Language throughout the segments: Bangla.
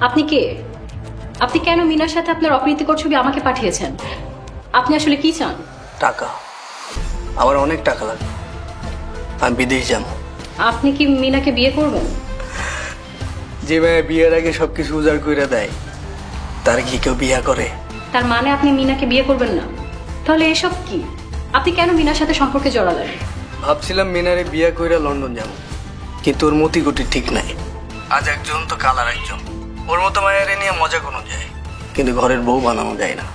আপনি কে? আপনি কেন মিনার সাথে আপনার অপ্রীতিকর ছবি আমাকে পাঠিয়েছেন? আপনি আসলে কি চান? টাকা, আমার অনেক টাকা লাগবে, আমি বিদেশ যাব। আপনি কি মিনাকে বিয়ে করবেন? যে মেয়ে বিয়ের আগে সবকিছু উজাড় করে দেয় তার কি কেউ বিয়ে করে? তার মানে আপনি মিনাকে বিয়ে করবেন না? তাহলে এসব কি? আপনি কেন মিনার সাথে সম্পর্কে জড়ালেন? ভাবছিলাম মিনারে বিয়ে কইরা লন্ডন যাব, কিন্তু ওর মতি গতি ঠিক নাই। আজ একজন তো কাল আর একজন। ওর মতো মায়ের নিয়ে মজা কোনো যায়, কিন্তু ঘরের বউ বানানো যায় না।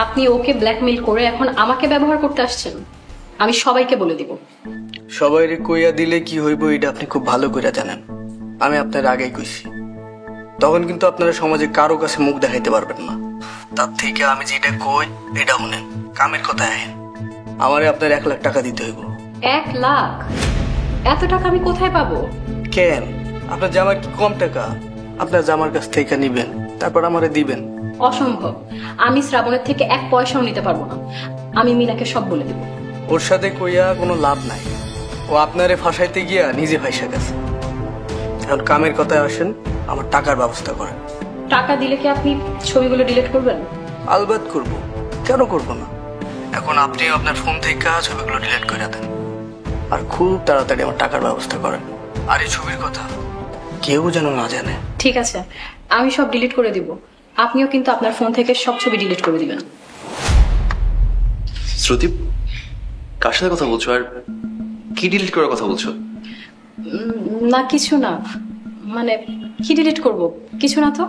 আপনি ওকে ব্ল্যাকমেইল করে এখন আমাকে ব্যবহার করতে আসছেন। আমি সবাইকে বলে দিব। সবাইরে কইয়া দিলে কি হইব এটা আপনি খুব ভালো করে জানেন। আমি আপনার আগেই কইছি, তখন কিন্তু আপনারা সমাজে কারো কাছে মুখ দেখাইতে পারবেন না। তার থেকে আমি যেটা কই এটা শুনেন, কামের কথা আহেন। আমারে আপনার 1 লাখ টাকা দিতে হইব। 1 লাখ? এত টাকা আমি কোথায় পাবো? কেন, আপনার জামার কি কম টাকা? আপনার জামার কাছ থেকে নিবেন, তারপর আমারে দিবেন। অসম্ভব। আমি শ্রাবণের থেকে 1 পয়সাও নিতে পারবো না। আমি মিনাকে সব বলে দেব। ওর সাথে কইয়া কোনো লাভ নাই, ও আপনারে ফাঁসাইতে গিয়া নিজে ফাঁসা গেছে। এখন কামের কথায় আসেন, আমার টাকার ব্যবস্থা করেন। টাকা দিলে কি আপনি ছবিগুলো ডিলিট করবেন? আলবাত করব, কেন করব না। এখন আপনি আপনার ফোন থেকে ছবিগুলো ডিলিট করে দেন, আর খুব তাড়াতাড়ি আমার টাকার ব্যবস্থা করেন। আর এই ছবির কথা কেউ যেন না জানে। ঠিক আছে, আমি সব ডিলিট করে দিব। আপনিও কিন্তু আপনার ফোন থেকে সব ছবি ডিলিট করে দিবেন। শ্রুতি, কার সাথে কথা বলছো আর কি ডিলিট করার কথা বলছো? না কিছু না, মানে কি ডিলিট করব? কিছু না তো।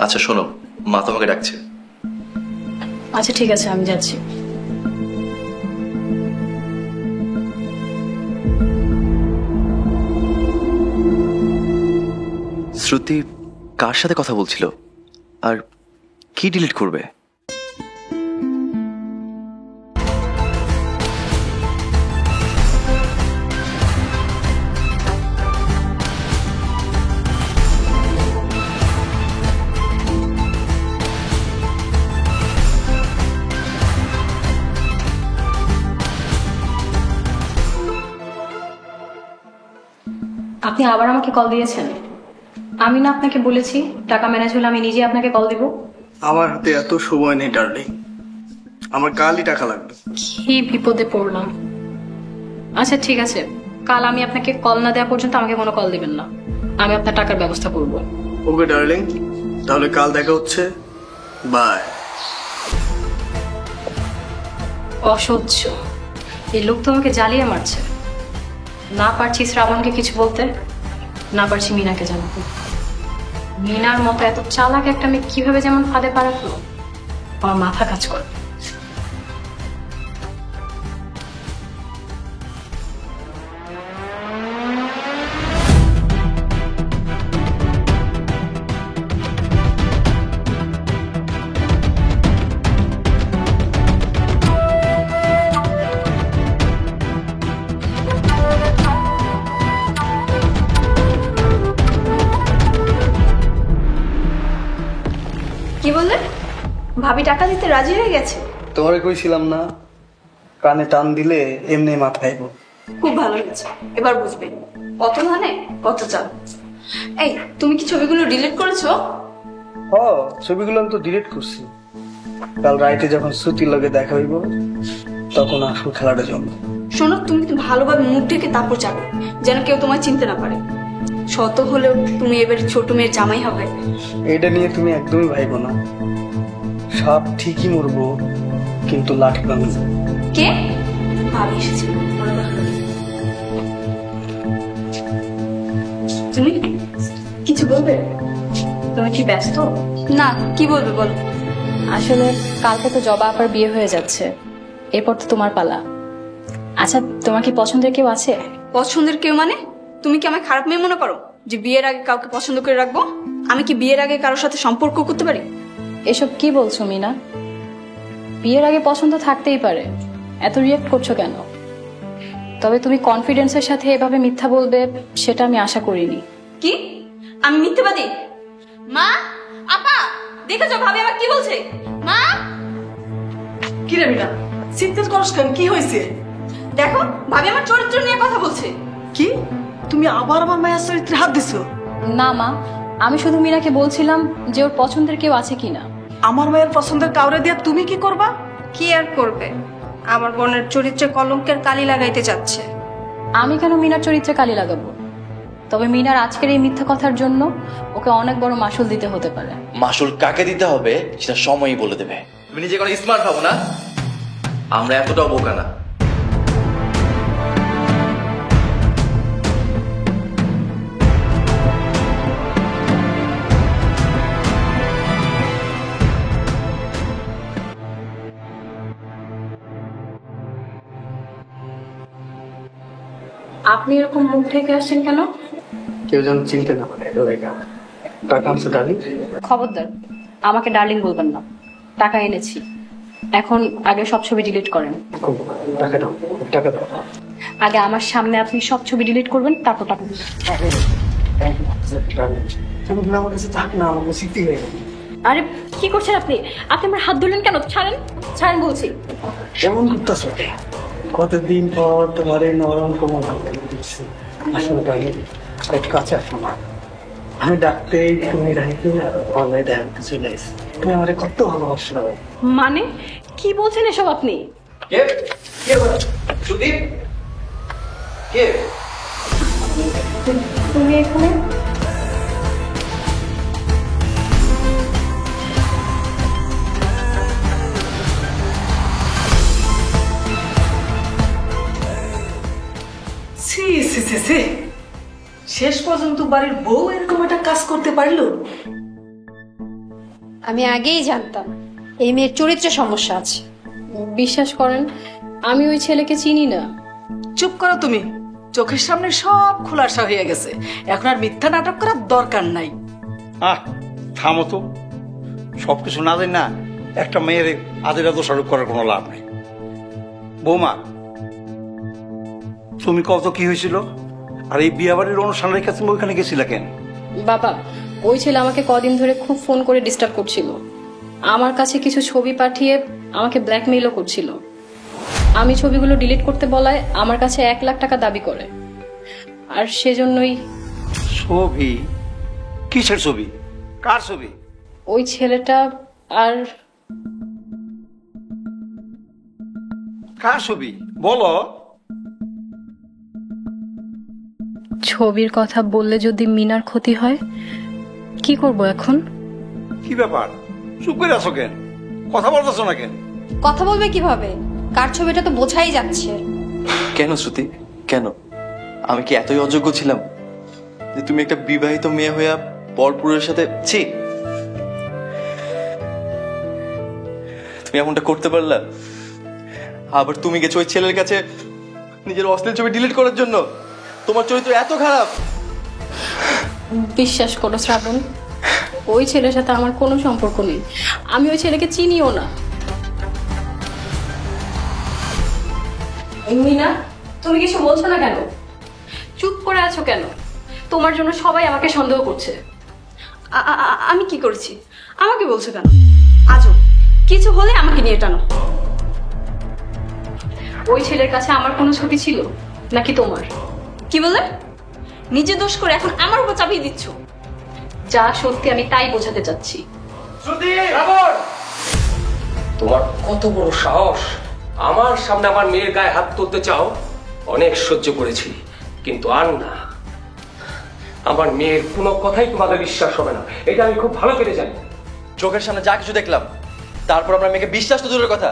আচ্ছা শোনো, মা তোমাকে ডাকছে। আচ্ছা ঠিক আছে, আমি যাচ্ছি। শ্রুতি কার সাথে কথা বলছিল আর কি ডিলিট করবে? আপনি আবার আমাকে কল দিয়েছেন? আমি না আপনাকে বলেছি টাকা ম্যানেজ হলে আমি নিজে আপনাকে কল দিব। আমার হাতে এত সময় নেই ডার্লিং, আমার কালই টাকা লাগবে। কি বিপদে পড়লাম। আচ্ছা ঠিক আছে, কাল আমি আপনাকে কল না দেওয়া পর্যন্ত আমাকে কোনো কল দিবেন না। আমি আপনার টাকার ব্যবস্থা করব। ওকে ডার্লিং, তাহলে কাল দেখা হচ্ছে, বাই। অসহ্য, এই লোক তো আমাকে জ্বালিয়ে মারছে। না পারছি শ্রাবণকে কিছু বলতে, না পারছি মিনাকে জানাতে। মিনার মতো এত চালাক একটা মেয়ে কিভাবে যেমন ফাঁদে পা রাখলো, আমার মাথা কাজ করে। কি বললে? ভাবি টাকা দিতে রাজি হয়ে গেছে? তোমারে কইছিলাম না, কানে টান দিলে এমনি মাথায় আইবো। খুব ভালো হয়েছে, এবার বুঝবে কত ধানে কত চাল। এই তুমি কি ছবিগুলো ডিলিট করেছো? ছবিগুলো আমি তো ডিলিট করছি। কাল রাইতে যখন শ্রুতির লগে দেখা হইব তখন আসল খেলাটা জমবে। শোনো, তুমি কিন্তু ভালোভাবে মুখ ঢেকে তারপর যাবে, যেন কেউ তোমায় চিনতে না পারে। শত হলেও তুমি এবার ছোট মেয়ের জামাই হবে। এটা নিয়ে তুমি একদমই ভাইবো না। সাপ ঠিকই মরবো, কিন্তু লাঠি ভাঙবে। কে? ভাবি এসেছে। তুমি কিছু বলবে? তুমি কি ব্যস্ত? না, কি বলবে বলো। আসলে কালকে তো জবা আপার বিয়ে হয়ে যাচ্ছে, এরপর তো তোমার পালা। আচ্ছা তোমার কি পছন্দের কেউ আছে? পছন্দের কেউ মানে? তুমি কি আমায় খারাপ মেয়ে মনে করো যে বিয়ের আগে কাউকে পছন্দ করে রাখবো? আমি কি বিয়ের আগে কারোর সাথে সম্পর্ক করতে পারি? এসব কি বলছো মিনা? বিয়ের আগে পছন্দ থাকতেই পারে, এত রিয়েক্ট করছো কেন? তবে তুমি কনফিডেন্সের সাথে এভাবে মিথ্যা বলবে সেটা আমি আশা করিনি। কি? আমি মিথ্যাবাদী? মা, আপা, দেখেছো ভাবি আমার কি বলছে? মা, কি রে মিনা, চিন্তা করছ কেন? কি হয়েছে? দেখো ভাবি আমার চরিত্র নিয়ে কথা বলছে। কি তুমি আবার আমার মায়ের চরিত্রে হাত দিছো? না মা, আমি শুধু মীরাকে বলছিলাম যে ওর পছন্দের কেউ আছে কিনা। আমার মায়ের পছন্দের কাউরে দিয়া তুমি কি করবা? কি আর করবে, আমার বোনের চরিত্রে কলঙ্কের কালি লাগাইতে যাচ্ছে। আমি কেন মিনার চরিত্রে কালি লাগাবো? তবে মিনার আজকের এই মিথ্যা কথার জন্য ওকে অনেক বড় মাসুল দিতে হতে পারে। মাসুল কাকে দিতে হবে সেটা সময়ই বলে দেবে। তুমি নিজে কোনো স্মার্ট ভাবো না, আমরা এতটাও বোকা না। আপনি এরকম মুখ ঢেকে আসছেন কেন? কেউ যেন চিনতে না পারে টাকা আনছো ডার্লিং? খবরদার, আমাকে ডার্লিং বলবেন না। টাকা এনেছি, এখন আগে সব ছবি ডিলিট করেন। টাকা দাও, টাকা দাও। আগে আমার সামনে আপনি সব ছবি ডিলিট করবেন, তারপর টাকা দিবেন। তুমি আমার কাছে থাক না, আমার স্মৃতি হয়ে গেল। আরে কি করছেন আপনি? আপনি আমার হাত ধরলেন কেন? ছাড়েন, ছাড়েন বলছি। কেমন করতেছ? কতদিন পর তোমার এই নরম কোমল হাতে দিচ্ছি। আসলে ডার্লিং একটু কাছে আসো না। আমি ডাকতেই তুমি রাখি অনলাইনে দেখতে চলে এসে তুমি আমার কত ভালোবাসো। মানে কি বলছেন এসব আপনি? কে কে সুদীপ? কে তুমি এখানে? ছি ছি ছি ছি, শেষ পর্যন্ত বাড়ির বউ এরকম একটা কাজ করতে পারলো? আমি আগেই জানতাম এই মেয়ের চরিত্রে সমস্যা আছে। বিশ্বাস করেন, আমি ওই ছেলেকে চিনি না। চুপ করো তুমি, চোখের সামনে সব খোলাসা হয়ে গেছে, এখন আর মিথ্যা নাটক করার দরকার নাই। থামো তো, সবকিছু না দেয় না একটা মেয়ের আদের দোষারোপ করার কোনো লাভ নেই। বৌমা, তুমি কত কি হয়েছিল? আর এই বিয়াবাড়ির অনুষ্ঠান রেখে তুমি ওইখানে গেছিলে কেন? বাবা, ওই ছেলে আমাকে কদিন ধরে খুব ফোন করে ডিস্টার্ব করছিল। আমার কাছে কিছু ছবি পাঠিয়ে আমাকে ব্ল্যাকমেইলও করছিল। আমি ছবিগুলো ডিলিট করতে বলায় আমার কাছে 1 লাখ টাকা দাবি করে। আর সেজন্যই ছবি? কিসের ছবি? কার ছবি? ওই ছেলেটা আর কার ছবি বলো। ছবির কথা বললে যদি মিনার ক্ষতি হয়, কি করব এখন? কি ব্যাপার, চুপ করে আছো কেন? কথা বলতেছো না কেন? কথা বলবে কিভাবে? কার ছবিটা তো বোঝাই যাচ্ছে। কেন শ্রুতি, কেন? আমি কি এতই অযোগ্য ছিলাম যে তুমি একটা বিবাহিত মেয়ে হইয়া পরপুরের সাথে ছি তুমি এমনটা করতে পারলা? আবার তুমি গেছো ওই ছেলের কাছে নিজের অশ্লীল ছবি ডিলিট করার জন্য? তোমার চরিত্র এত খারাপ? বিশ্বাস করো শ্রাবণ, ওই ছেলের সাথে আমার কোনো সম্পর্ক নেই। আমি ওই ছেলেকে চিনিও না। মিনা, তুমি কিছু বলছো না কেন? চুপ করে আছো কেন? তোমার জন্য সবাই আমাকে সন্দেহ করছে। আমি কি করেছি? আমাকে বলছো কেন? আজও কিছু হলে আমাকে নিয়ে টানো। ওই ছেলের কাছে আমার কোনো ছবি ছিল নাকি তোমার? কি বলে? নিজে দোষ করে এখন আমার উপর চাপিয়ে দিচ্ছ। যা সত্যি আমি তাই বোঝাতে চাচ্ছি। তোমার কত বড় সাহস, আমার সামনে আমার মেয়ের গায়ে হাত তুলতে চাও? অনেক সহ্য করেছি, কিন্তু আর না। আমার মেয়ের কোনো কথাই তোমাদের বিশ্বাস হবে না, এটা আমি খুব ভালো করে জানি। চোখের সামনে যা কিছু দেখলাম, তারপর আমরা মেয়েকে বিশ্বাস তো দূরের কথা,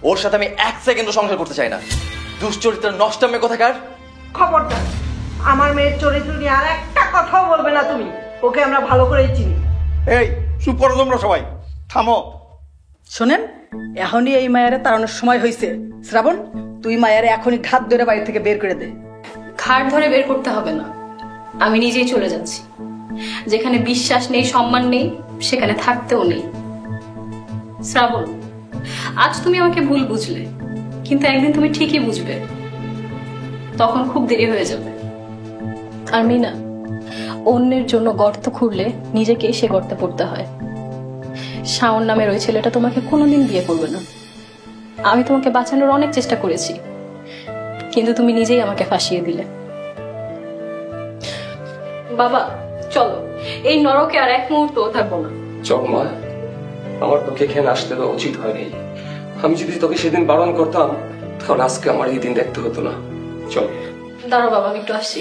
ওর সাথে আমি 1 সেকেন্ডও সংসার করতে চাই না। দুশ্চরিত্রের নষ্টামে কোথাকার। খবরদার, আমার মেয়ের চরিত্র নিয়ে আর একটা কথাও বলবে না তুমি। ওকে আমরা ভালো করেই চিনি। এই চুপ করো তোমরা সবাই, থামো। শোনেন, এখনই এই মায়ারে তাড়ানোর সময় হয়েছে। শ্রাবণ, তুই মায়ারে এখনই ঘাত ধরে বাড়ি থেকে বের করে দে। ঘাট ধরে বের করতে হবে না, আমি নিজেই চলে যাচ্ছি। যেখানে বিশ্বাস নেই, সম্মান নেই, সেখানে থাকতেও নেই। শ্রাবণ, আজ তুমি আমাকে ভুল বুঝলে, কিন্তু একদিন তুমি ঠিকই বুঝবে, তখন খুব দেরি হয়ে যাবে। আর মিনা, অন্যের জন্য গর্ত খুঁড়লে নিজেকেই সে গর্তে পড়তে হয়। শাওন নামের ওই ছেলেটা তোমাকে কোনোদিন বিয়ে করবে না। আমি তোমাকে বাঁচানোর অনেক চেষ্টা করেছি, কিন্তু তুমি নিজেই আমাকে ফাঁসিয়ে দিলে। বাবা, চলো, এই নরকে আর এক মুহূর্তও থাকবো না। চল মা, আমার তোকে এখানে আসতে তো উচিত হয়নি। আমি যদি তোকে সেদিন বারণ করতাম তাহলে আজকে আমার এই দিন দেখতে হতো না। চল। দাঁড়াও বাবা, আমি একটু আসছি।